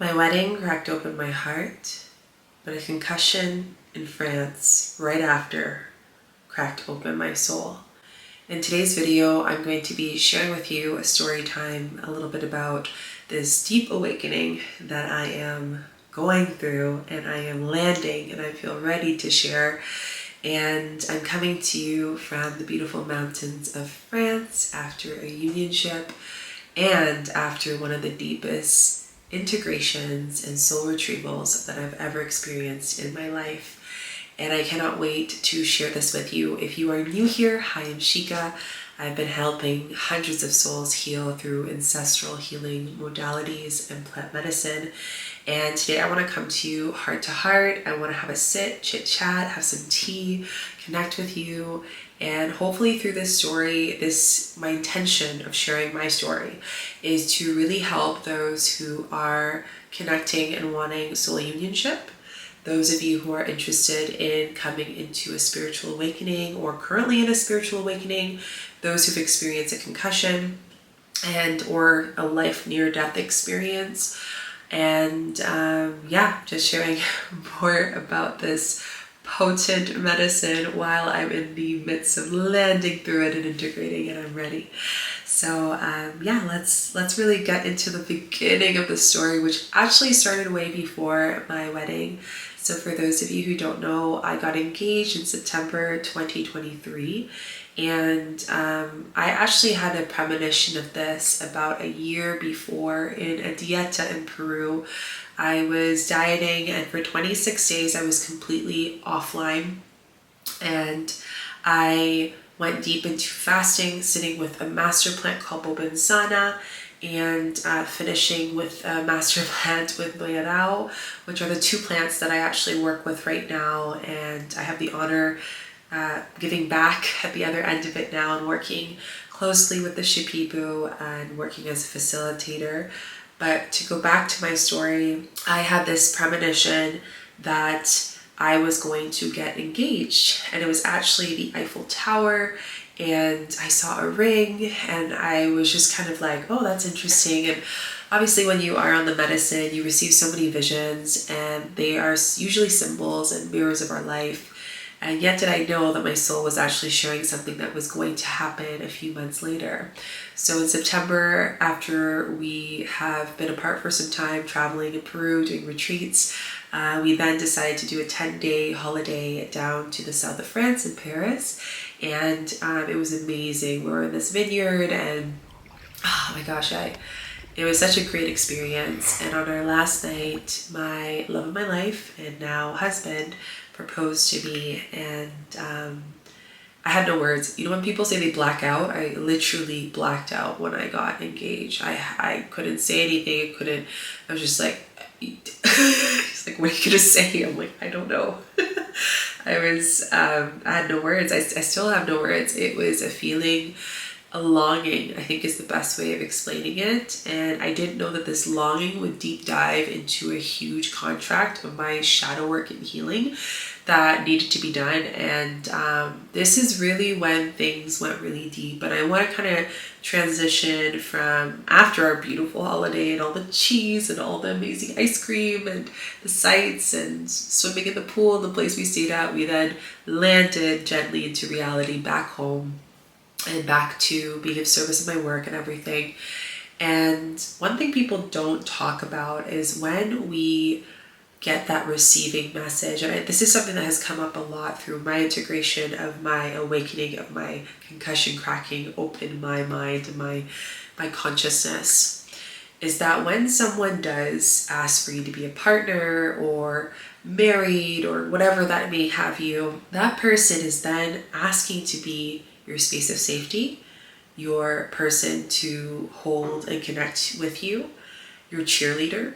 My wedding cracked open my heart, but a concussion in France right after cracked open my soul. In today's video, I'm going to be sharing with you a story time, a little bit about this deep awakening that I am going through and I am landing and I feel ready to share. And I'm coming to you from the beautiful mountains of France after a unionship and after one of the deepest integrations and soul retrievals that I've ever experienced in my life. And I cannot wait to share this with you. If you are new here, hi, I'm Chica. I've been helping hundreds of souls heal through ancestral healing modalities and plant medicine. And today I want to come to you heart to heart. I want to have a sit, chit chat, have some tea, connect with you. And hopefully through this story, my intention of sharing my story is to really help those who are connecting and wanting soul unionship. Those of you who are interested in coming into a spiritual awakening or currently in a spiritual awakening, those who've experienced a concussion and or a life near-death experience. And just sharing more about this potent medicine while I'm in the midst of landing through it and integrating, and I'm ready. So let's really get into the beginning of the story, which actually started way before my wedding. So for those of you who don't know, I got engaged in September 2023, and I actually had a premonition of this about a year before in a dieta in Peru. I was dieting, and for 26 days I was completely offline, and I went deep into fasting, sitting with a master plant called Bobinsana, and finishing with a master plant with Boyarao, which are the two plants that I actually work with right now. And I have the honor giving back at the other end of it now and working closely with the Shipibo and working as a facilitator. But to go back to my story, I had this premonition that I was going to get engaged, and it was actually the Eiffel Tower, and I saw a ring, and I was just kind of like, oh, that's interesting. And obviously when you are on the medicine, you receive so many visions, and they are usually symbols and mirrors of our life. And yet did I know that my soul was actually sharing something that was going to happen a few months later. So in September, after we have been apart for some time, traveling in Peru, doing retreats, we then decided to do a 10-day holiday down to the south of France in Paris. And it was amazing. We were in this vineyard, and oh my gosh, it was such a great experience. And on our last night, my love of my life and now husband proposed to me, and I had no words. You know, when people say they black out, I literally blacked out when I got engaged. I couldn't say anything. I was just like, he's like, what are you gonna say? I'm like, I don't know. I had no words. I still have no words. It was a feeling, a longing, I think is the best way of explaining it. And I didn't know that this longing would deep dive into a huge contract of my shadow work and healing that needed to be done. And this is really when things went really deep. But I want to kind of transition from after our beautiful holiday and all the cheese and all the amazing ice cream and the sights and swimming in the pool and the place we stayed at, we then landed gently into reality back home and back to being of service in my work and everything. And one thing people don't talk about is when we get that receiving message. And this is something that has come up a lot through my integration of my awakening, of my concussion cracking open my mind and my consciousness, is that when someone does ask for you to be a partner or married or whatever that may have you, that person is then asking to be your space of safety, your person to hold and connect with you, your cheerleader.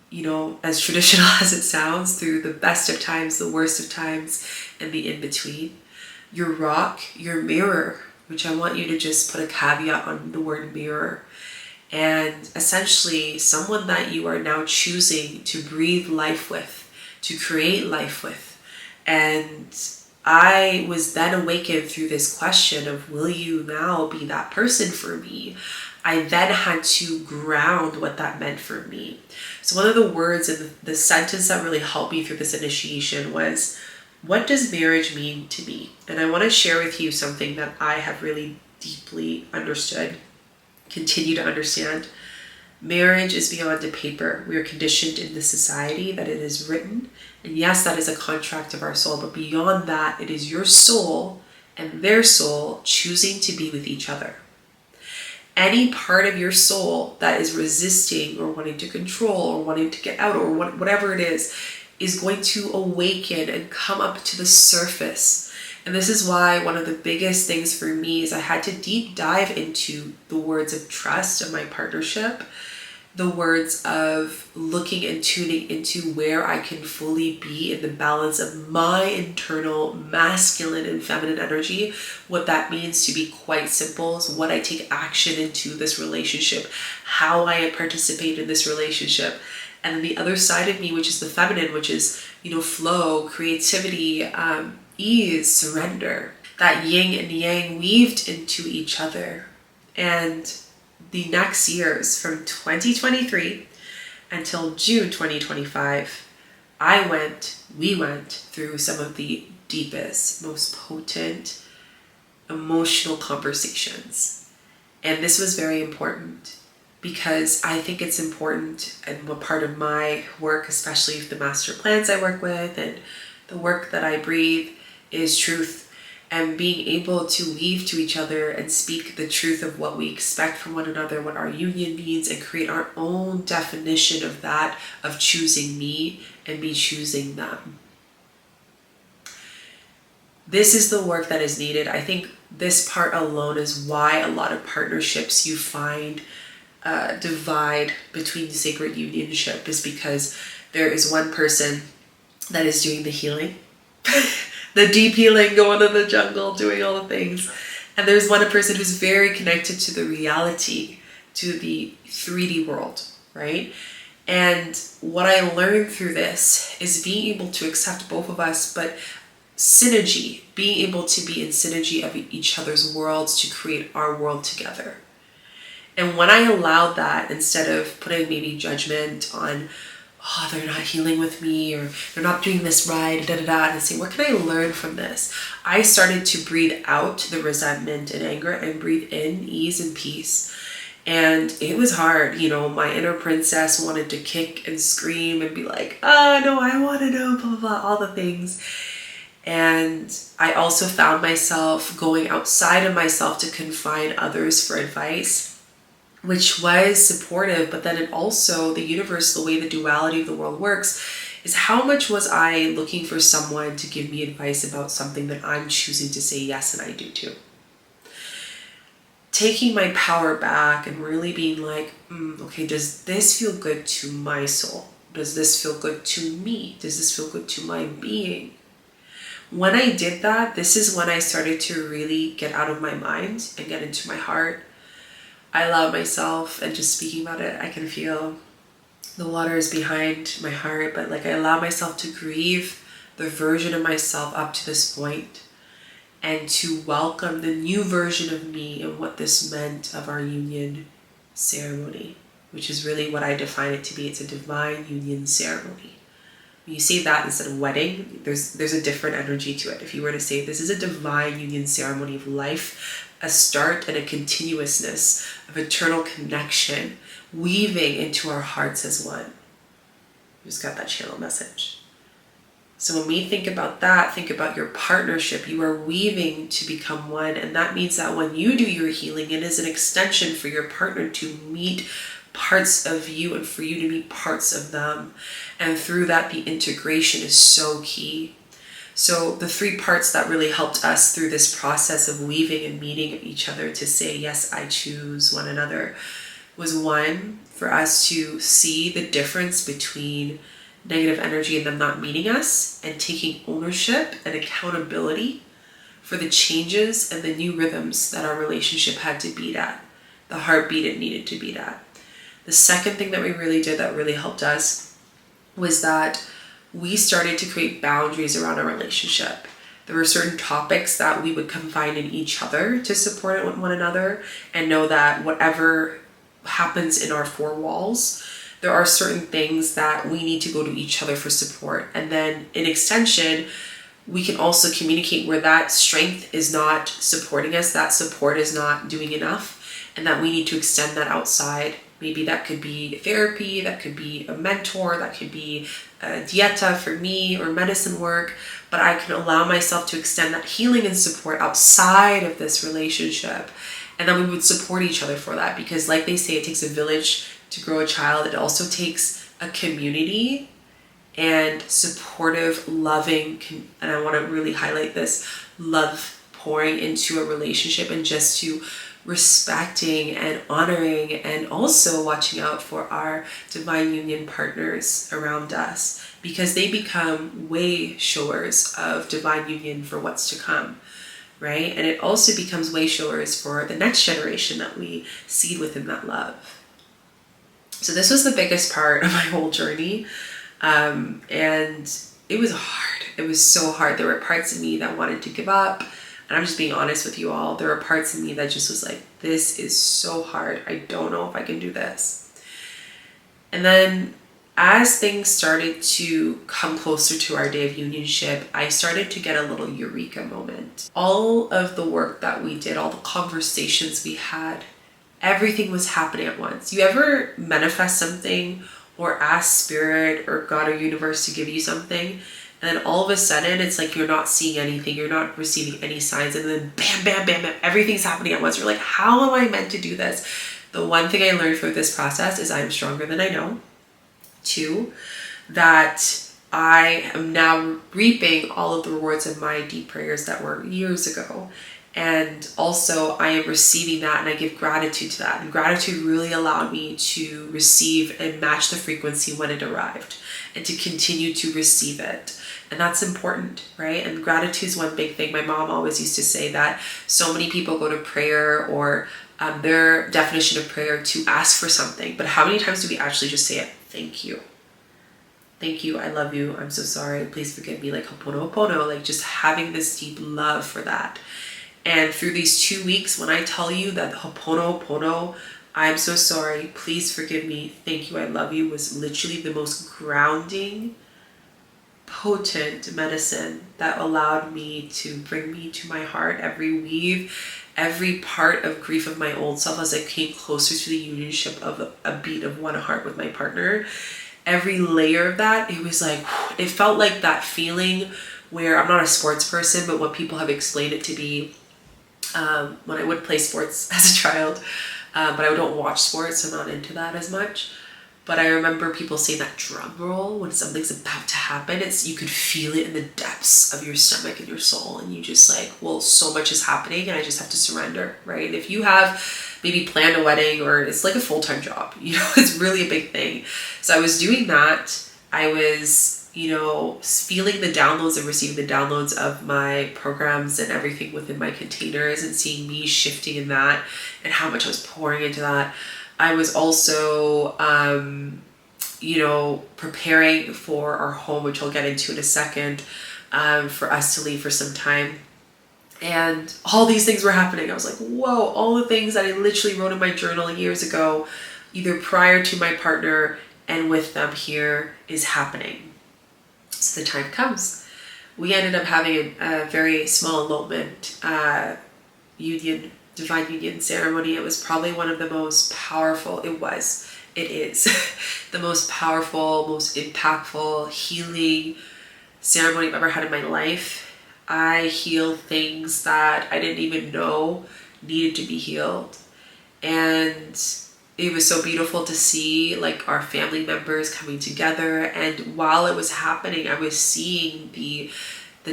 You know, as traditional as it sounds, through the best of times, the worst of times, and the in-between. Your rock, your mirror, which I want you to just put a caveat on the word mirror. And essentially someone that you are now choosing to breathe life with, to create life with. And I was then awakened through this question of, will you now be that person for me? I then had to ground what that meant for me. So one of the words in the sentence that really helped me through this initiation was, what does marriage mean to me? And I want to share with you something that I have really deeply understood, continue to understand. Marriage is beyond a paper. We are conditioned in this society that it is written. And yes, that is a contract of our soul. But beyond that, it is your soul and their soul choosing to be with each other. Any part of your soul that is resisting or wanting to control or wanting to get out or whatever it is going to awaken and come up to the surface. And this is why one of the biggest things for me is I had to deep dive into the words of trust of my partnership, the words of looking and tuning into where I can fully be in the balance of my internal masculine and feminine energy. What that means, to be quite simple, is what I take action into this relationship, how I participate in this relationship. And then the other side of me, which is the feminine, which is, flow, creativity, ease, surrender. That yin and yang weaved into each other. And the next years, from 2023 until June 2025, we went through some of the deepest, most potent, emotional conversations. And this was very important because I think it's important, and what part of my work, especially the master plans I work with and the work that I breathe, is truth. And being able to weave to each other and speak the truth of what we expect from one another, what our union means, and create our own definition of that, of choosing me and me choosing them. This is the work that is needed. I think this part alone is why a lot of partnerships you find divide between sacred unionship, is because there is one person that is doing the healing, the deep healing, going to the jungle, doing all the things. And there's one person who's very connected to the reality, to the 3D world, right? And what I learned through this is being able to accept both of us, but synergy, being able to be in synergy of each other's worlds to create our world together. And when I allowed that, instead of putting maybe judgment on, oh, they're not healing with me, or they're not doing this right, and say, what can I learn from this? I started to breathe out the resentment and anger and breathe in ease and peace. And it was hard. My inner princess wanted to kick and scream and be like, oh, no, I want to know, blah, blah, blah, all the things. And I also found myself going outside of myself to confide others for advice, which was supportive, but then it also, the universe, the way the duality of the world works, is how much was I looking for someone to give me advice about something that I'm choosing to say yes and I do too. Taking my power back and really being like, okay, does this feel good to my soul? Does this feel good to me? Does this feel good to my being? When I did that, this is when I started to really get out of my mind and get into my heart. I allow myself, and just speaking about it, I can feel the water is behind my heart, but I allow myself to grieve the version of myself up to this point and to welcome the new version of me and what this meant of our union ceremony, which is really what I define it to be. It's a divine union ceremony. When you say that instead of wedding, there's a different energy to it. If you were to say this is a divine union ceremony of life, a start and a continuousness of eternal connection, weaving into our hearts as one. You just got that channel message. So when we think about that, think about your partnership. You are weaving to become one. And that means that when you do your healing, it is an extension for your partner to meet parts of you and for you to meet parts of them. And through that, the integration is so key. So the 3 parts that really helped us through this process of weaving and meeting each other to say, yes, I choose one another, was 1, for us to see the difference between negative energy and them not meeting us, and taking ownership and accountability for the changes and the new rhythms that our relationship had to beat at, the heartbeat it needed to beat at. The second thing that we really did that really helped us was that we started to create boundaries around our relationship. There were certain topics that we would confide in each other to support one another and know that whatever happens in our four walls, there are certain things that we need to go to each other for support. And then in extension, we can also communicate where that strength is not supporting us, that support is not doing enough, and that we need to extend that outside. Maybe that could be therapy, that could be a mentor, that could be a dieta for me, or medicine work, but I can allow myself to extend that healing and support outside of this relationship. And then we would support each other for that, because like they say, it takes a village to grow a child. It also takes a community and supportive, loving, and I want to really highlight this, love pouring into a relationship, and just to respecting and honoring and also watching out for our divine union partners around us, because they become way showers of divine union for what's to come, right? And it also becomes way showers for the next generation that we seed within that love. So this was the biggest part of my whole journey. And it was hard. It was so hard. There were parts of me that wanted to give up. And I'm just being honest with you all. There were parts of me that just was like, this is so hard. I don't know if I can do this. And then as things started to come closer to our day of unionship, I started to get a little Eureka moment. All of the work that we did, all the conversations we had, everything was happening at once. You ever manifest something or ask spirit or God or universe to give you something, and then all of a sudden it's like you're not seeing anything, you're not receiving any signs, and then bam, bam, bam, bam, everything's happening at once. You're like, how am I meant to do this? The one thing I learned through this process is I'm stronger than I know. 2, that I am now reaping all of the rewards of my deep prayers that were years ago. And also I am receiving that, and I give gratitude to that. And gratitude really allowed me to receive and match the frequency when it arrived, and to continue to receive it. And that's important, right? And gratitude is one big thing. My mom always used to say that so many people go to prayer or their definition of prayer to ask for something. But how many times do we actually just say it? Thank you. Thank you. I love you. I'm so sorry. Please forgive me. Like ho'oponopono, like just having this deep love for that. And through these 2 weeks, when I tell you that ho'oponopono, I'm so sorry, please forgive me, thank you, I love you, was literally the most grounding, potent medicine that allowed me to bring me to my heart. Every weave, every part of grief of my old self as I came closer to the unionship of a beat of one heart with my partner. Every layer of that, it was like, it felt like that feeling where, I'm not a sports person, but what people have explained it to be, when I would play sports as a child, but I don't watch sports, so I'm not into that as much. But I remember people saying that drum roll when something's about to happen. You could feel it in the depths of your stomach and your soul, and you just like, well, so much is happening, and I just have to surrender, right? And if you have maybe planned a wedding, or it's like a full-time job, it's really a big thing. So I was doing that. I was feeling the downloads and receiving the downloads of my programs and everything within my containers, and seeing me shifting in that and how much I was pouring into that. I was also, preparing for our home, which I'll get into in a second, for us to leave for some time. And all these things were happening. I was like, whoa, all the things that I literally wrote in my journal years ago, either prior to my partner and with them here, is happening. So the time comes. We ended up having a very small elopement, divine union ceremony. It was probably one of the most powerful, it is the most powerful, most impactful healing ceremony I've ever had in my life. I healed things that I didn't even know needed to be healed. And it was so beautiful to see like our family members coming together. And while it was happening, I was seeing the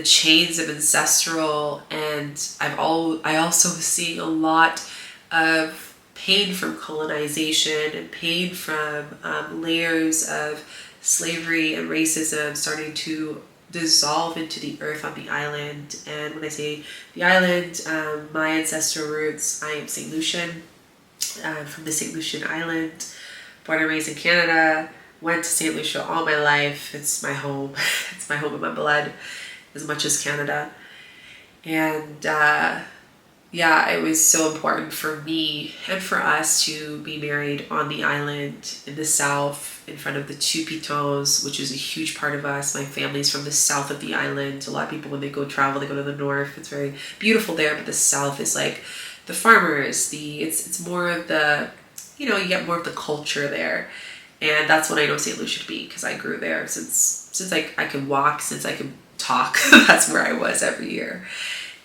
chains of ancestral, and I also was seeing a lot of pain from colonization and pain from layers of slavery and racism starting to dissolve into the earth on the island. And when I say the island, my ancestral roots, I am St. Lucian. From the St. Lucian Island, born and raised in Canada, went to St. Lucia all my life. It's my home. It's my home in my blood as much as Canada. And yeah, it was so important for me and for us to be married on the island in the south in front of the two pitons, which is a huge part of us. My family's from the south of the island. A lot of people, when they go travel, they go to the north. It's very beautiful there, but the south is like the farmers, it's more of the, you know, you get more of the culture there. And that's what I know St. Lucia to be, because I grew there since I could walk, since I could talk. That's where I was every year.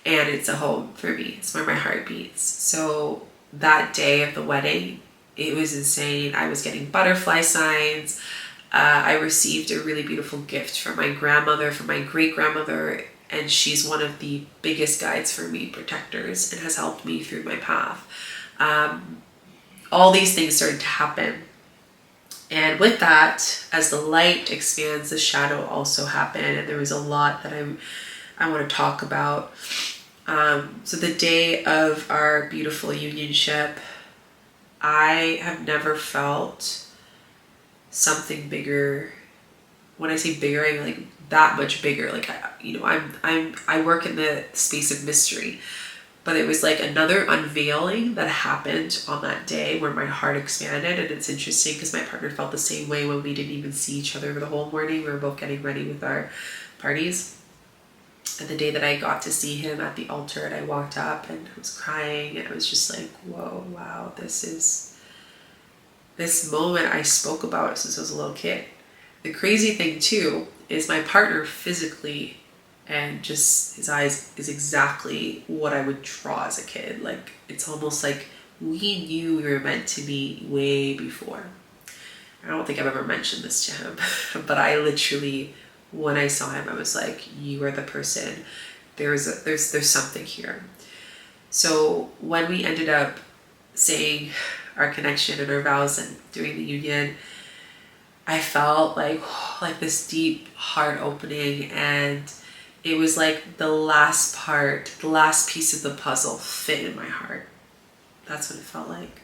And it's a home for me. It's where my heart beats. So that day of the wedding, it was insane. I was getting butterfly signs. I received a really beautiful gift from my grandmother, from my great-grandmother, and she's one of the biggest guides for me, protectors, and has helped me through my path. All these things started to happen. And with that, as the light expands, the shadow also happened. And there was a lot that I want to talk about. So the day of our beautiful unionship, I have never felt something bigger. When I say bigger, I mean like that much bigger. Like, I work in the space of mystery, but it was like another unveiling that happened on that day where my heart expanded. And it's interesting because my partner felt the same way when we didn't even see each other the whole morning. We were both getting ready with our parties. And the day that I got to see him at the altar and I walked up and I was crying, and I was just like, whoa, wow, this moment I spoke about since I was a little kid. The crazy thing too is my partner physically and just his eyes is exactly what I would draw as a kid. Like, it's almost like we knew we were meant to be way before. I don't think I've ever mentioned this to him, but I literally, when I saw him, I was like, you are the person. There's something here. So when we ended up saying our connection and our vows and doing the union, I felt like this deep heart opening, and it was like the last piece of the puzzle fit in my heart. That's what it felt like.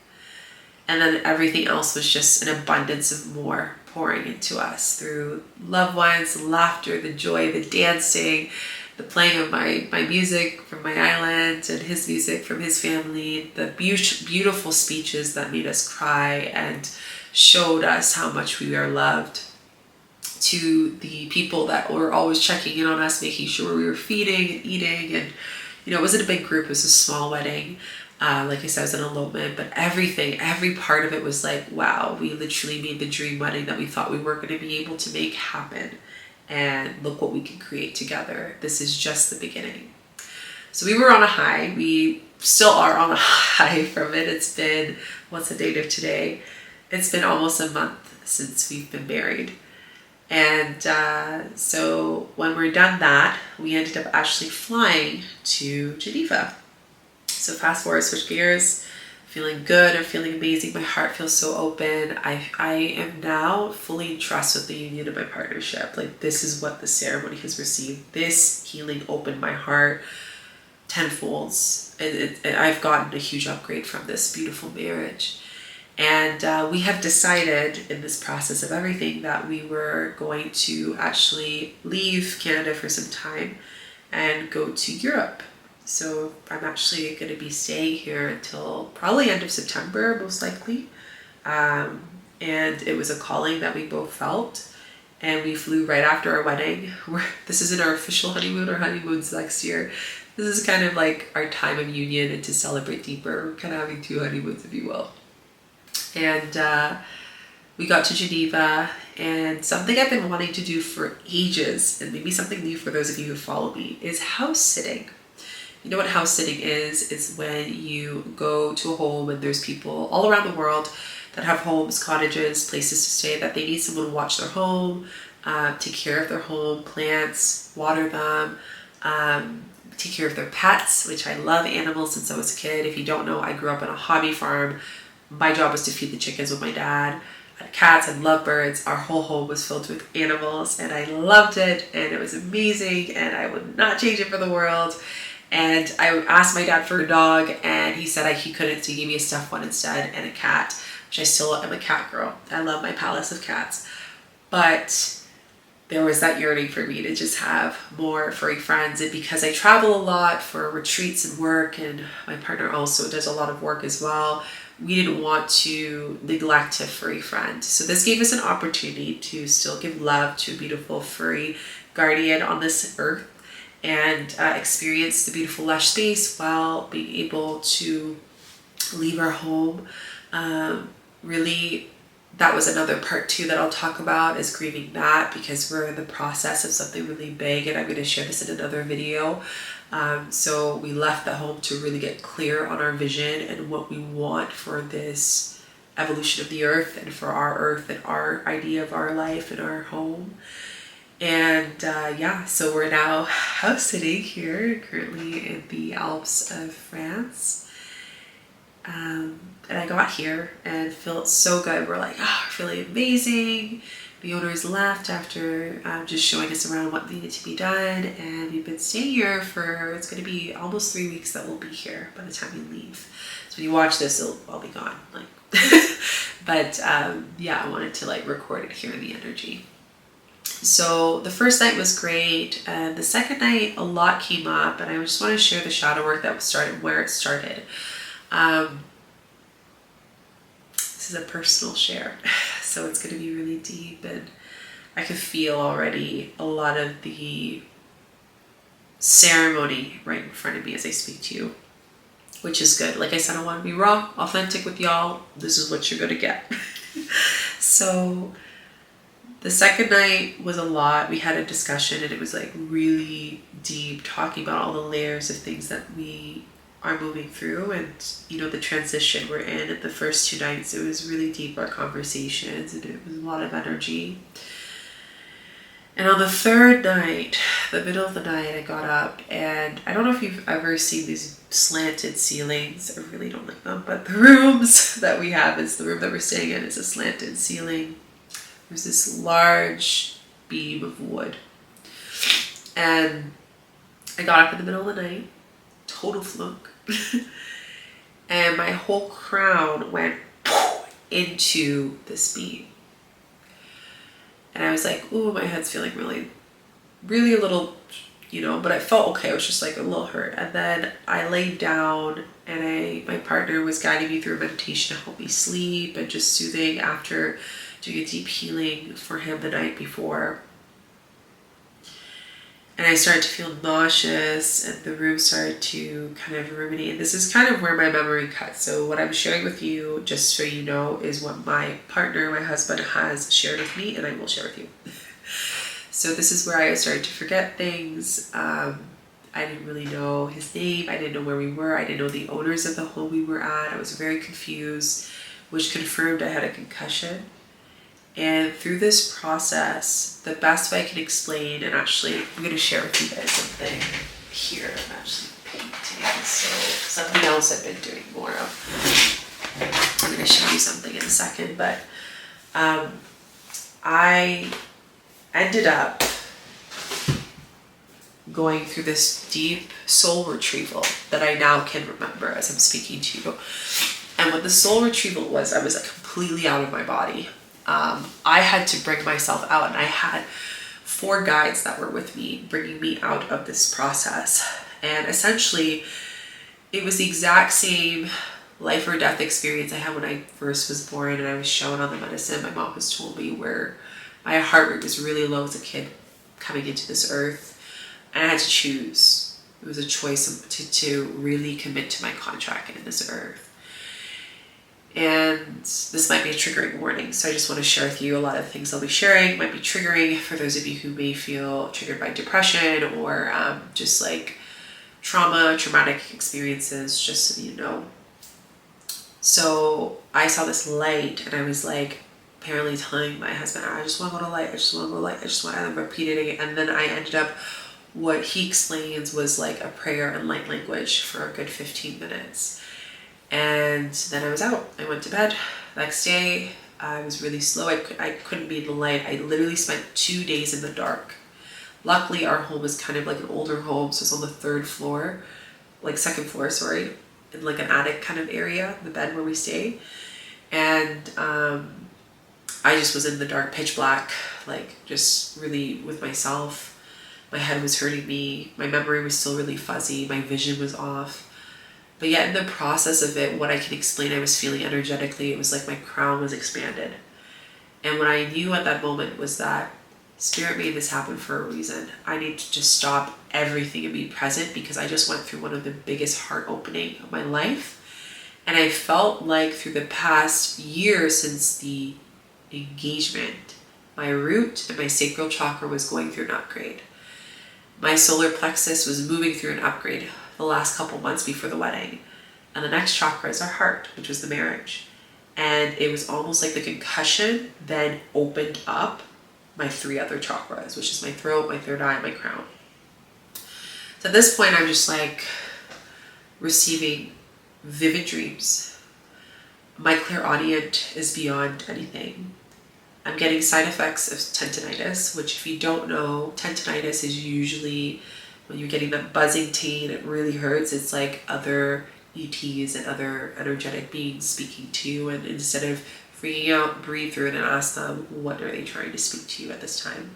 And then everything else was just an abundance of more pouring into us through loved ones, laughter, the joy, the dancing, the playing of my music from my island and his music from his family, the beautiful speeches that made us cry and showed us how much we are loved, to the people that were always checking in on us, making sure we were feeding and eating. And, it wasn't a big group, it was a small wedding. Like I said, it was an elopement, but every part of it was like, wow, we literally made the dream wedding that we thought we were going to be able to make happen. And look what we can create together. This is just the beginning. So we were on a high. We still are on a high from it. It's been, what's the date of today? It's been almost a month since we've been married. And so when we're done that, we ended up actually flying to Geneva. So fast forward, switch gears, feeling good. I'm feeling amazing. My heart feels so open. I am now fully in trust with the union of my partnership. Like, this is what the ceremony has received. This healing opened my heart tenfold. And I've gotten a huge upgrade from this beautiful marriage. And we have decided in this process of everything that we were going to actually leave Canada for some time and go to Europe. So I'm actually going to be staying here until probably end of September, most likely. And it was a calling that we both felt. And we flew right after our wedding. This isn't our official honeymoon. Our honeymoon's next year. This is kind of like our time of union and to celebrate deeper. We're kind of having two honeymoons, if you will. And we got to Geneva, and something I've been wanting to do for ages, and maybe something new for those of you who follow me, is house sitting. You know what house sitting is? It's when you go to a home and there's people all around the world that have homes, cottages, places to stay, that they need someone to watch their home, take care of their home, plants, water them, take care of their pets, which I love animals since I was a kid. If you don't know, I grew up on a hobby farm. My job was to feed the chickens with my dad. I had cats and lovebirds. Our whole home was filled with animals, and I loved it, and it was amazing, and I would not change it for the world. And I asked my dad for a dog, and he said he couldn't, so he gave me a stuffed one instead and a cat, which I still am a cat girl. I love my palace of cats. But there was that yearning for me to just have more furry friends. And because I travel a lot for retreats and work, and my partner also does a lot of work as well, we didn't want to neglect a furry friend. So this gave us an opportunity to still give love to a beautiful furry guardian on this earth, and experience the beautiful lush space while being able to leave our home. Really, that was another part too that I'll talk about, is grieving that, because we're in the process of something really big, and I'm going to share this in another video. So we left the home to really get clear on our vision and what we want for this evolution of the earth, and for our earth and our idea of our life and our home. And yeah, so we're now house sitting here currently in the Alps of France. And I got here and felt so good. We're like, oh, we're feeling amazing. The owners left after just showing us around what needed to be done. And we've been staying here for, it's going to be almost 3 weeks that we'll be here by the time we leave. So when you watch this, I'll be gone. Like, but yeah, I wanted to like record it here in the energy. So the first night was great. And the second night, a lot came up. And I just want to share the shadow work that started, where it started. This is a personal share, so it's going to be really deep, and I can feel already a lot of the ceremony right in front of me as I speak to you, which is good. Like I said, I want to be raw, authentic with y'all. This is what you're going to get. So the second night was a lot. We had a discussion, and it was like really deep, talking about all the layers of things that we are moving through, and you know, the transition we're in. At the first 2 nights, it was really deep, our conversations, and it was a lot of energy. And on the third night, the middle of the night, I got up, and I don't know if you've ever seen these slanted ceilings. I really don't like them, but the rooms that we have, is the room that we're staying in, is a slanted ceiling. There's this large beam of wood, and I got up in the middle of the night, total flunk. And my whole crown went into this beam. And I was like, ooh, my head's feeling really, really a little, you know, but I felt okay. I was just like a little hurt. And then I laid down, and my partner was guiding me through a meditation to help me sleep, and just soothing after doing a deep healing for him the night before. And I started to feel nauseous, and the room started to kind of ruminate. And this is kind of where my memory cuts. So what I'm sharing with you, just so you know, is what my partner, my husband, has shared with me, and I will share with you. So this is where I started to forget things. I didn't really know his name. I didn't know where we were. I didn't know the owners of the home we were at. I was very confused, which confirmed I had a concussion. And through this process, the best way I can explain, and actually I'm going to share with you guys something here. I'm actually painting, so something else I've been doing more of. I'm going to show you something in a second, but I ended up going through this deep soul retrieval that I now can remember as I'm speaking to you. And what the soul retrieval was, I was completely out of my body. I had to bring myself out, and I had 4 guides that were with me, bringing me out of this process. And essentially, it was the exact same life or death experience I had when I first was born, and I was shown on the medicine my mom has told me, where my heart rate was really low as a kid coming into this earth, and I had to choose. It was a choice to really commit to my contract in this earth. And this might be a triggering warning, so I just want to share with you a lot of things I'll be sharing. Might be triggering for those of you who may feel triggered by depression, or just like traumatic experiences, just so you know. So I saw this light, and I was like, apparently telling my husband, I just want to go to light, I just want to go to light, I just want to, I'm repeating it. And then I ended up, what he explains was like a prayer in light language for a good 15 minutes. And then I was out. I went to bed. Next day, I was really slow. I couldn't be in the light. I literally spent 2 days in the dark. Luckily, our home is kind of like an older home, so it's on the 3rd floor, like 2nd floor, sorry, in like an attic kind of area, the bed where we stay. And I just was in the dark, pitch black, like just really with myself. My head was hurting me. My memory was still really fuzzy. My vision was off. But yet in the process of it, what I can explain I was feeling energetically, it was like my crown was expanded. And what I knew at that moment was that Spirit made this happen for a reason. I need to just stop everything and be present, because I just went through one of the biggest heart opening of my life. And I felt like through the past year since the engagement, my root and my sacral chakra was going through an upgrade. My solar plexus was moving through an upgrade the last couple months before the wedding. And the next chakra is our heart, which was the marriage. And it was almost like the concussion then opened up my 3 other chakras, which is my throat, my third eye, and my crown. So at this point, I'm just like receiving vivid dreams. My clairaudient is beyond anything. I'm getting side effects of tendinitis, which if you don't know, tendinitis is usually when you're getting that buzzing pain, it really hurts. It's like other ETs and other energetic beings speaking to you, and instead of freaking out, breathe through it and ask them, what are they trying to speak to you at this time?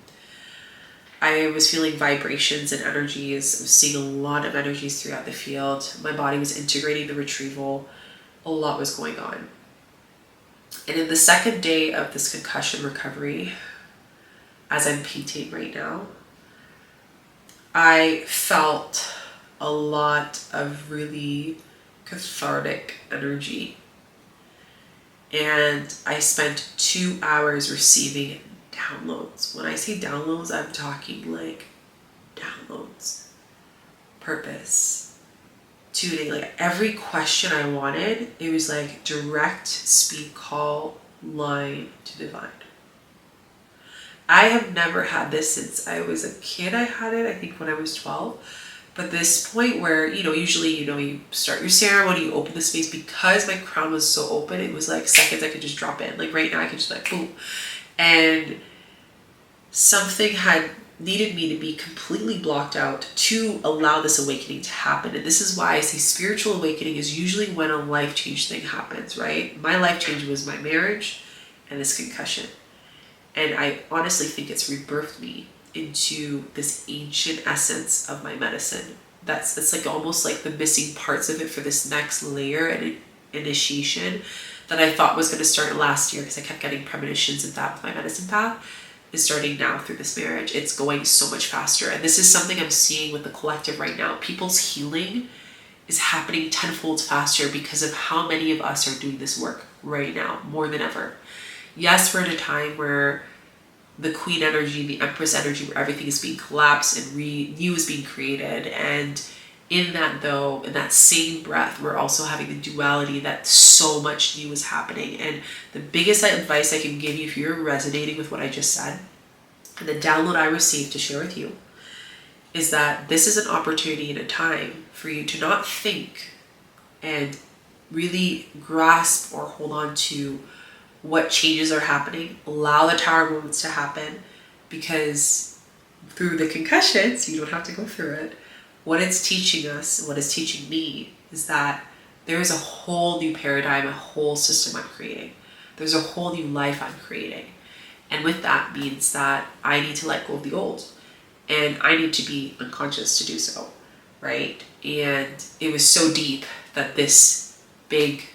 I was feeling vibrations and energies. I was seeing a lot of energies throughout the field. My body was integrating the retrieval. A lot was going on. And in the second day of this concussion recovery, as I'm painting right now, I felt a lot of really cathartic energy. And I spent 2 hours receiving downloads. When I say downloads, I'm talking like downloads. Purpose. Tuning. Like every question I wanted, it was like direct speed call line to divine. I have never had this since I was a kid. I had it, I think, when I was 12. But this point where, usually, you start your ceremony, you open the space. Because my crown was so open, it was like seconds I could just drop in. Like right now, I could just like, boom. And something had needed me to be completely blocked out to allow this awakening to happen. And this is why I say spiritual awakening is usually when a life change thing happens, right? My life change was my marriage and this concussion. And I honestly think it's rebirthed me into this ancient essence of my medicine. It's like almost like the missing parts of it for this next layer and initiation that I thought was going to start last year, because I kept getting premonitions of that with my medicine path, is starting now through this marriage. It's going so much faster. And this is something I'm seeing with the collective right now. People's healing is happening tenfold faster because of how many of us are doing this work right now, more than ever. Yes, we're in a time where the queen energy, the empress energy, where everything is being collapsed and new is being created. And in that though, in that same breath, we're also having the duality that so much new is happening. And the biggest advice I can give you, if you're resonating with what I just said, and the download I received to share with you, is that this is an opportunity and a time for you to not think and really grasp or hold on to what changes are happening. Allow the tower moments to happen, because through the concussions, you don't have to go through it. What it's teaching us, what it's teaching me, is that there is a whole new paradigm, a whole system I'm creating. There's a whole new life I'm creating. And with that means that I need to let go of the old. And I need to be unconscious to do so, right? And it was so deep that this big,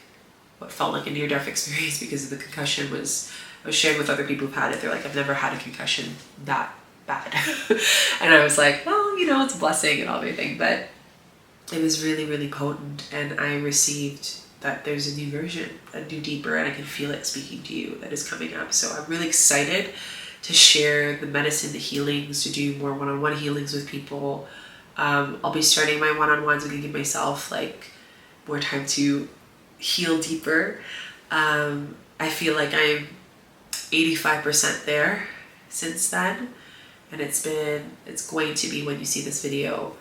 what felt like a near-death experience because of the concussion I was sharing with other people who've had it. They're like, I've never had a concussion that bad. And I was like, well, it's a blessing and all everything. But it was really, really potent. And I received that there's a new version, a new deeper, and I can feel it speaking to you that is coming up. So I'm really excited to share the medicine, the healings, to do more one-on-one healings with people. I'll be starting my one-on-ones. I'm gonna give myself like more time to heal deeper. I feel like I'm 85% there since then. And it's going to be, when you see this video,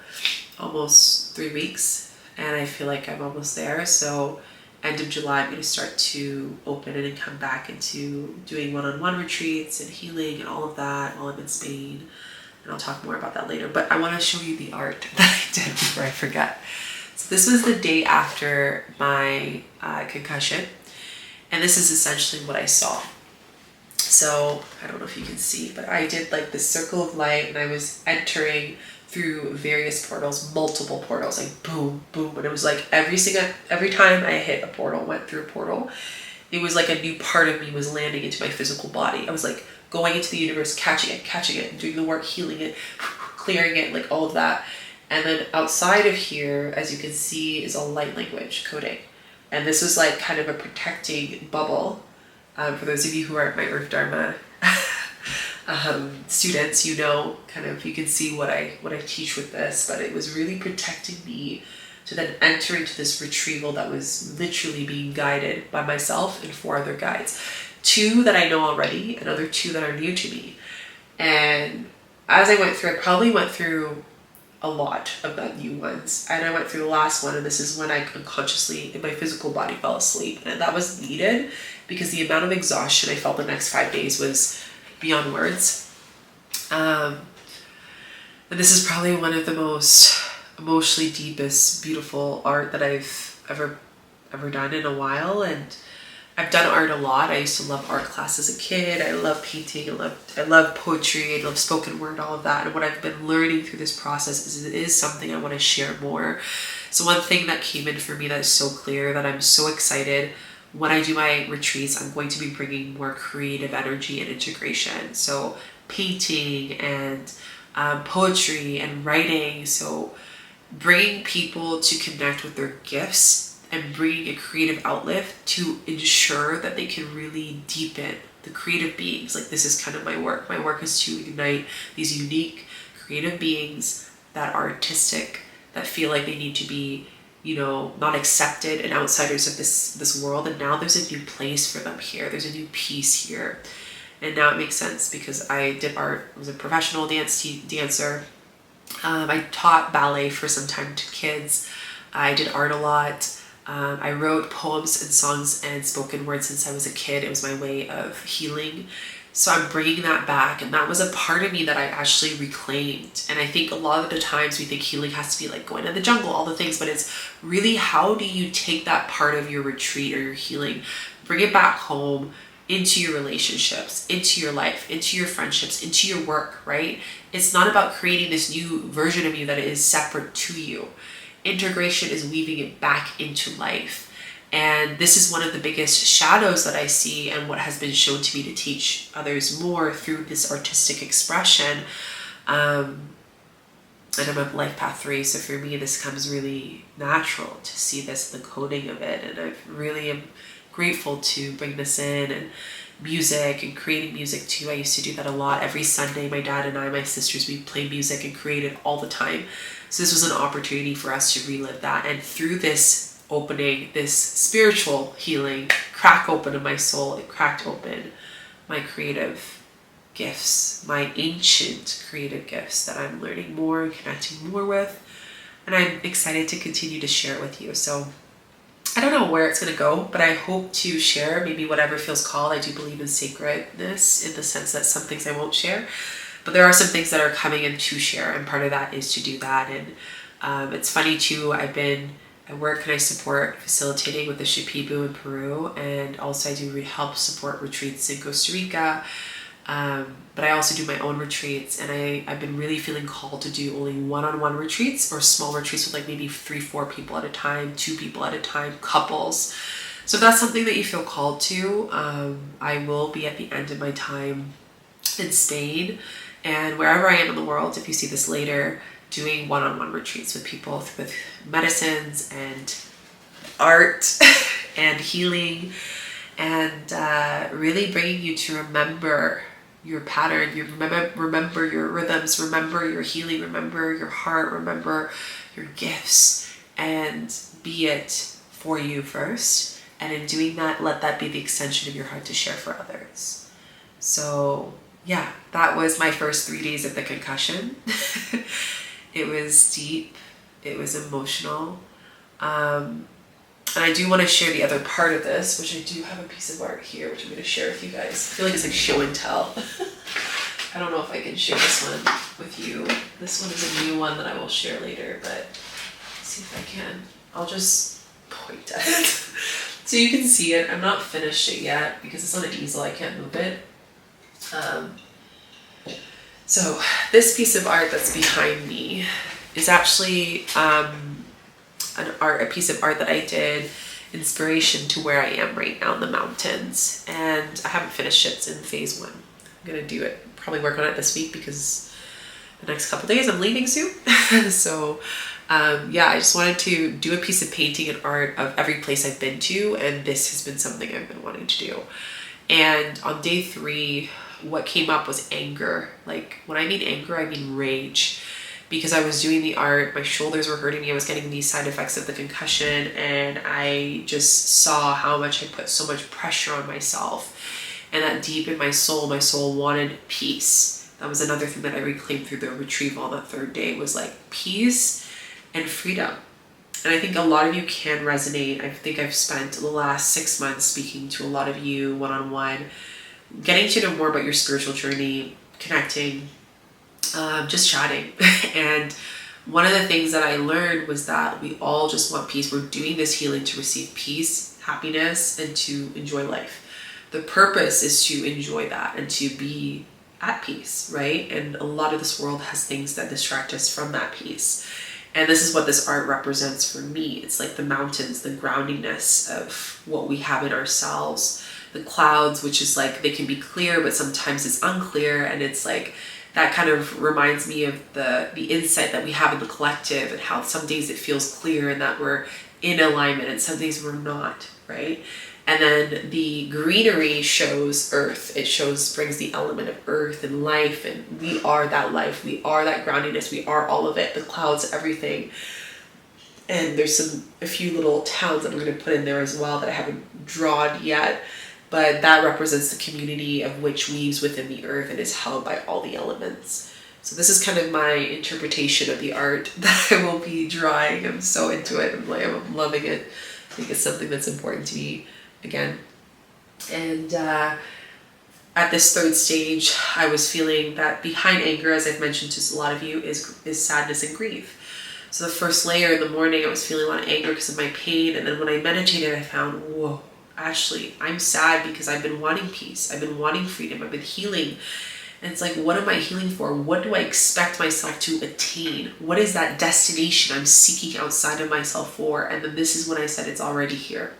almost 3 weeks. And I feel like I'm almost there. So end of July, I'm going to start to open it and come back into doing one-on-one retreats and healing and all of that while I'm in Spain. And I'll talk more about that later. But I want to show you the art that I did before I forget. So this was the day after my concussion. And this is essentially what I saw. So I don't know if you can see, but I did like this circle of light, and I was entering through various portals, multiple portals, like boom, boom. And it was like every time I hit a portal, went through a portal, it was like a new part of me was landing into my physical body. I was like going into the universe, catching it, and doing the work, healing it, clearing it, like all of that. And then outside of here, as you can see, is a light language coding. And this was like kind of a protecting bubble. For those of you who aren't my Earth Dharma students, you know, kind of, you can see what I teach with this, but it was really protecting me to then enter into this retrieval that was literally being guided by myself and 4 other guides. 2 that I know already, another 2 that are new to me. And as I went through, I probably went through a lot of the new ones. And I went through the last one, and this is when I unconsciously, in my physical body, fell asleep. And that was needed because the amount of exhaustion I felt the next 5 days was beyond words. And this is probably one of the most emotionally deepest, beautiful art that I've ever done in a while. And I've done art a lot. I used to love art class as a kid. I love painting. I love poetry. I love spoken word, all of that. And what I've been learning through this process is it is something I want to share more. So one thing that came in for me that is so clear, that I'm so excited, when I do my retreats, I'm going to be bringing more creative energy and integration. So painting and poetry and writing. So bringing people to connect with their gifts and bringing a creative outlet to ensure that they can really deepen the creative beings. Like, this is kind of my work. My work is to ignite these unique creative beings that are artistic, that feel like they need to be, you know, not accepted and outsiders of this world. And now there's a new place for them here. There's a new piece here. And now it makes sense because I did art. I was a professional dancer. I taught ballet for some time to kids. I did art a lot. I wrote poems and songs and spoken word since I was a kid. It was my way of healing. So I'm bringing that back, and that was a part of me that I actually reclaimed. And I think a lot of the times we think healing has to be like going to the jungle, all the things, but it's really, how do you take that part of your retreat or your healing, bring it back home into your relationships, into your life, into your friendships, into your work, right? It's not about creating this new version of you that is separate to you. Integration is weaving it back into life. And this is one of the biggest shadows that I see, and what has been shown to me to teach others more through this artistic expression. And I'm on life path 3, so for me this comes really natural to see this, the coding of it. And I really am grateful to bring this in, and music and creating music too. I used to do that a lot. Every Sunday, my dad and I, my sisters, we play music and create it all the time. So this was an opportunity for us to relive that. And through this opening, this spiritual healing, crack open of my soul, it cracked open my creative gifts, my ancient creative gifts that I'm learning more and connecting more with. And I'm excited to continue to share it with you. So I don't know where it's going to go, but I hope to share maybe whatever feels called. I do believe in sacredness in the sense that some things I won't share, but there are some things that are coming in to share, and part of that is to do that. And it's funny too, I work and I support facilitating with the Shipibu in Peru, and also I do help support retreats in Costa Rica. But I also do my own retreats, and I've been really feeling called to do only one-on-one retreats, or small retreats with like maybe 3-4 people at a time, 2 people at a time, couples. So if that's something that you feel called to, I will be at the end of my time in Spain and wherever I am in the world, if you see this later, doing one-on-one retreats with people with medicines and art and healing, and really bringing you to remember your pattern, you remember your rhythms, remember your healing, remember your heart, remember your gifts, and be it for you first. And in doing that, let that be the extension of your heart to share for others. So yeah, that was my first 3 days of the concussion. It was deep, it was emotional. And I do want to share the other part of this, which I do have a piece of art here, which I'm going to share with you guys. I feel like it's like show and tell. I don't know if I can share this one with you. This one is a new one that I will share later, but let's see if I can. I'll just point at it. So you can see it. I'm not finished it yet because it's on an easel. I can't move it. Um, so this piece of art that's behind me is actually a piece of art that I did inspiration to where I am right now in the mountains, and I haven't finished it. It's in phase 1. I'm gonna do it, probably work on it this week because the next couple days I'm leaving soon. So yeah, I just wanted to do a piece of painting and art of every place I've been to, and this has been something I've been wanting to do. And on day 3, what came up was anger. Like, when I mean anger, I mean rage. Because I was doing the art, my shoulders were hurting me, I was getting these side effects of the concussion, and I just saw how much I put so much pressure on myself. And that deep in my soul wanted peace. That was another thing that I reclaimed through the retrieval on that 3rd day, was like peace and freedom. And I think a lot of you can resonate. I think I've spent the last 6 months speaking to a lot of you one-on-one, getting to know more about your spiritual journey, connecting, just chatting. And one of the things that I learned was that we all just want peace. We're doing this healing to receive peace, happiness, and to enjoy life. The purpose is to enjoy that and to be at peace, right? And a lot of this world has things that distract us from that peace. And this is what this art represents for me. It's like the mountains, the groundiness of what we have in ourselves, the clouds, which is like, they can be clear, but sometimes it's unclear. And it's like, that kind of reminds me of the insight that we have in the collective, and how some days it feels clear and that we're in alignment, and some days we're not, right? And then the greenery shows earth. It brings the element of earth and life, and we are that life. We are that groundiness. We are all of it. The clouds, everything. And there's a few little towns that I'm going to put in there as well that I haven't drawn yet. But that represents the community of which weaves within the earth and is held by all the elements. So this is kind of my interpretation of the art that I will be drawing. I'm so into it. I'm loving it. I think it's something that's important to me again. And at this 3rd stage, I was feeling that behind anger, as I've mentioned to a lot of you, is sadness and grief. So the first layer in the morning, I was feeling a lot of anger because of my pain. And then when I meditated, I found, whoa, actually, I'm sad because I've been wanting peace. I've been wanting freedom. I've been healing. And it's like, what am I healing for? What do I expect myself to attain? What is that destination I'm seeking outside of myself for? And then this is when I said, it's already here.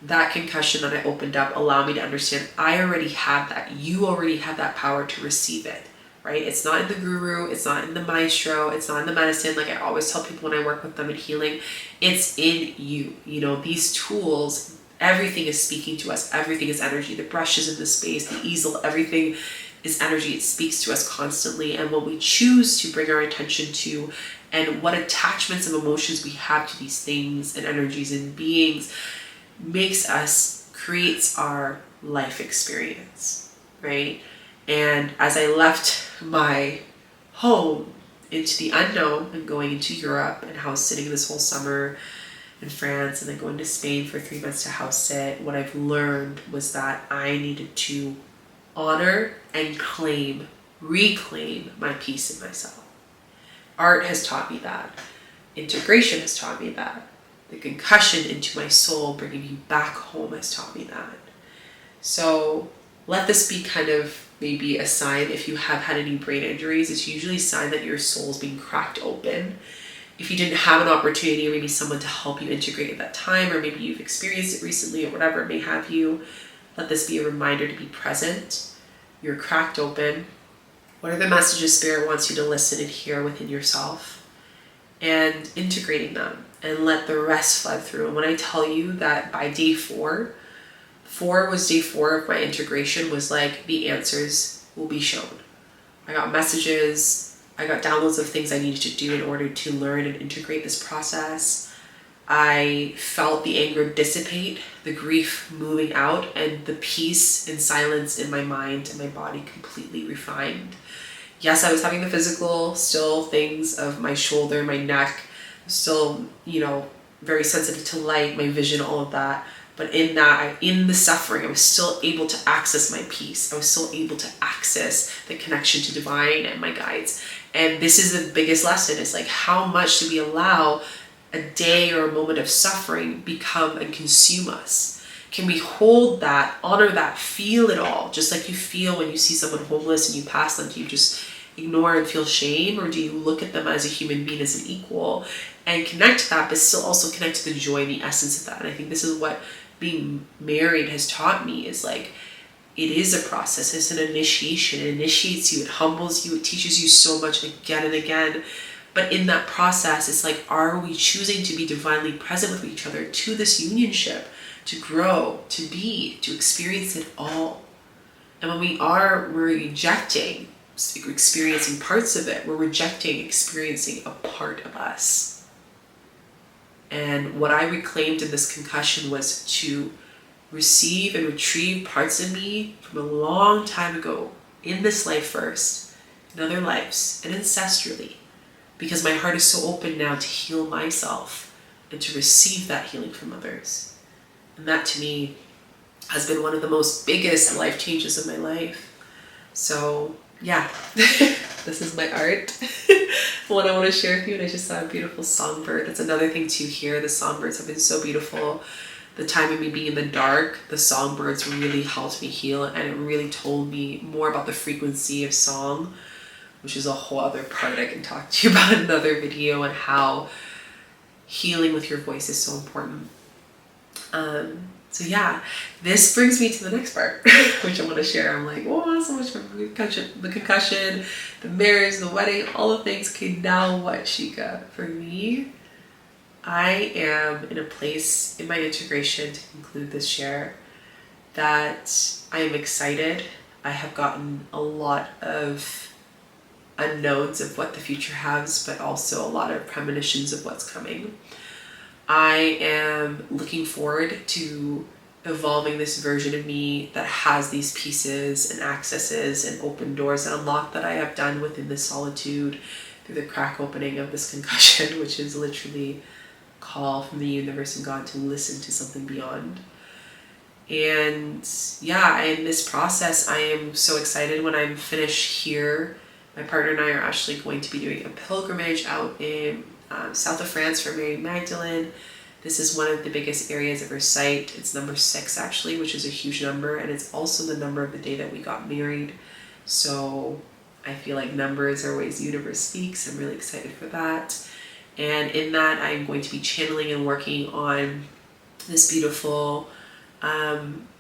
That concussion that I opened up allowed me to understand I already have that. You already have that power to receive it, right? It's not in the guru. It's not in the maestro. It's not in the medicine. Like I always tell people when I work with them in healing, it's in you. You know, these tools, everything is speaking to us. Everything is energy. The brush is in the space, the easel, everything is energy. It speaks to us constantly. And what we choose to bring our attention to, and what attachments and emotions we have to these things and energies and beings, creates our life experience, right? And as I left my home into the unknown and going into Europe and house sitting this whole summer in France, and then going to Spain for 3 months to house sit, what I've learned was that I needed to honor and reclaim my peace in myself. Art has taught me that. Integration has taught me that. The concussion into my soul, bringing you back home, has taught me that. So let this be kind of maybe a sign. If you have had any brain injuries, it's usually a sign that your soul is being cracked open. If you didn't have an opportunity or maybe someone to help you integrate at that time, or maybe you've experienced it recently or whatever it may have you, let this be a reminder to be present. You're cracked open. What are the messages Spirit wants you to listen and hear within yourself? And integrating them, and let the rest flood through. And when I tell you that by day 4 was day 4 of my integration, was like the answers will be shown. I got messages, I got downloads of things I needed to do in order to learn and integrate this process. I felt the anger dissipate, the grief moving out, and the peace and silence in my mind and my body completely refined. Yes, I was having the physical still things of my shoulder, my neck, still, very sensitive to light, my vision, all of that. But in the suffering, I was still able to access my peace. I was still able to access the connection to divine and my guides. And this is the biggest lesson. It's like, how much do we allow a day or a moment of suffering become and consume us? can we hold that, honor that, feel it all, just like you feel when you see someone homeless and you pass them? Do you just ignore and feel shame, or do you look at them as a human being, as an equal, and connect to that, but still also connect to the joy and the essence of that? And I think this is what being married has taught me, is like, it is a process. It's an initiation. It initiates you. It humbles you. It teaches you so much again and again. But in that process, it's like, are we choosing to be divinely present with each other to this unionship, to grow, to be, to experience it all? And when we are, we're rejecting experiencing parts of it. We're rejecting experiencing a part of us. And what I reclaimed in this concussion was to receive and retrieve parts of me from a long time ago, in this life first, in other lives, and ancestrally, because my heart is so open now to heal myself and to receive that healing from others. And that to me has been one of the most biggest life changes of my life. So yeah, this is my art. What I want to share with you, and I just saw a beautiful songbird. That's another thing too here. The songbirds have been so beautiful. The time of me being in the dark, the songbirds really helped me heal, and it really told me more about the frequency of song, which is a whole other part I can talk to you about in another video, and how healing with your voice is so important. So yeah, this brings me to the next part, which I want to share. I'm like, oh, so much for the concussion, the marriage, the wedding, all the things. Okay, now what, Shika? For me, I am in a place in my integration, to conclude this share, that I am excited. I have gotten a lot of unknowns of what the future has, but also a lot of premonitions of what's coming. I am looking forward to evolving this version of me that has these pieces and accesses and open doors and unlock that I have done within this solitude through the crack opening of this concussion, which is literally a call from the universe and God to listen to something beyond. And yeah, in this process, I am so excited. When I'm finished here, my partner and I are actually going to be doing a pilgrimage out in south of France for Mary Magdalene. This is one of the biggest areas of her site. It's number 6 actually, which is a huge number, and it's also the number of the day that we got married. So I feel like numbers are ways the universe speaks. I'm really excited for that. And in that, I'm going to be channeling and working on this beautiful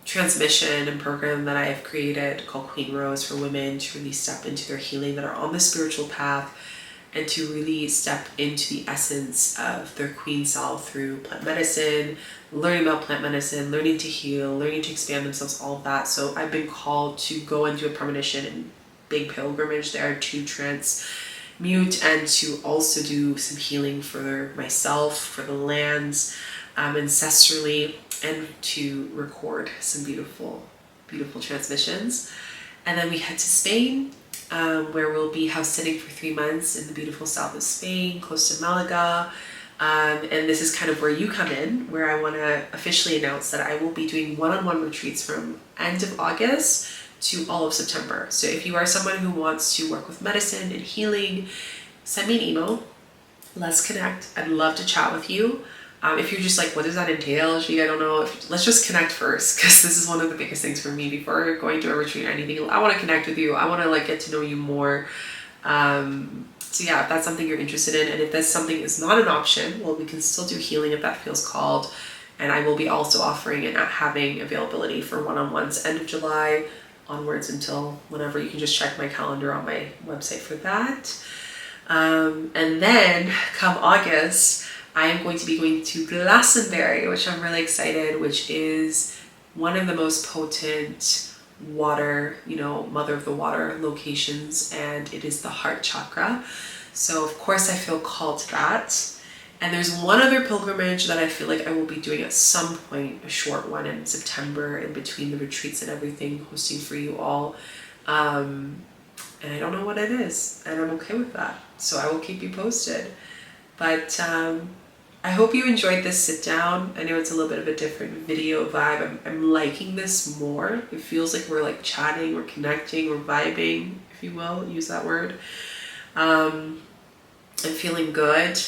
transmission and program that I have created called Queen Rose, for women to really step into their healing, that are on the spiritual path, and to really step into the essence of their queen self through plant medicine, learning about plant medicine, learning to heal, learning to expand themselves, all of that. So I've been called to go and do a Premonition and big pilgrimage there to transmute and to also do some healing for myself, for the lands, ancestrally, and to record some beautiful, beautiful transmissions. And then we head to Spain, where we'll be house sitting for 3 months in the beautiful south of Spain, close to Malaga. And this is kind of where you come in, where I want to officially announce that I will be doing one-on-one retreats from end of August to all of September. So if you are someone who wants to work with medicine and healing, send me an email. Let's connect. I'd love to chat with you. If you're just like, what does that entail? Gee, I don't know. Let's just connect first, because this is one of the biggest things for me before going to a retreat or anything. I want to connect with you. I want to like get to know you more. So yeah, if that's something you're interested in, and if that's something is not an option, well, we can still do healing if that feels called. And I will be also offering and having availability for one-on-ones end of July onwards until whenever. You can just check my calendar on my website for that. And then come August, I am going to be going to Glastonbury, which I'm really excited, which is one of the most potent water, mother of the water locations, and it is the heart chakra. So of course I feel called to that. And there's one other pilgrimage that I feel like I will be doing at some point, a short one in September, in between the retreats and everything, hosting for you all. And I don't know what it is, and I'm okay with that. So I will keep you posted. But I hope you enjoyed this sit down. I know it's a little bit of a different video vibe. I'm liking this more. It feels like we're like chatting, we're connecting, we're vibing, if you will, use that word. I'm feeling good.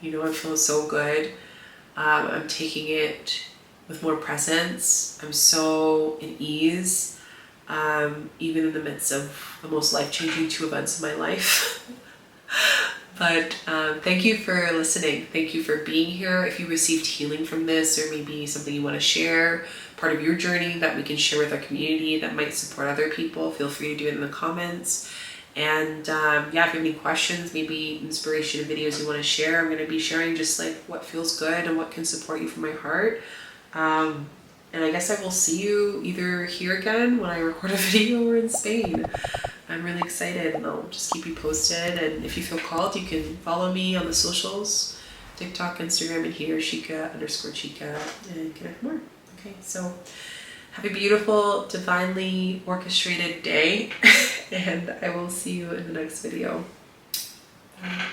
I'm feeling so good. I'm taking it with more presence. I'm so in ease, even in the midst of the most life-changing 2 events of my life. But thank you for listening. Thank you for being here. If you received healing from this, or maybe something you want to share, part of your journey that we can share with our community that might support other people, feel free to do it in the comments. And yeah, if you have any questions, maybe inspiration videos you want to share, I'm going to be sharing just like what feels good and what can support you from my heart. And I guess I will see you either here again when I record a video or in Spain. I'm really excited, and I'll just keep you posted. And if you feel called, you can follow me on the socials, TikTok, Instagram, and here, Shika_Chica, and connect more. Okay, so have a beautiful, divinely orchestrated day, and I will see you in the next video. Bye.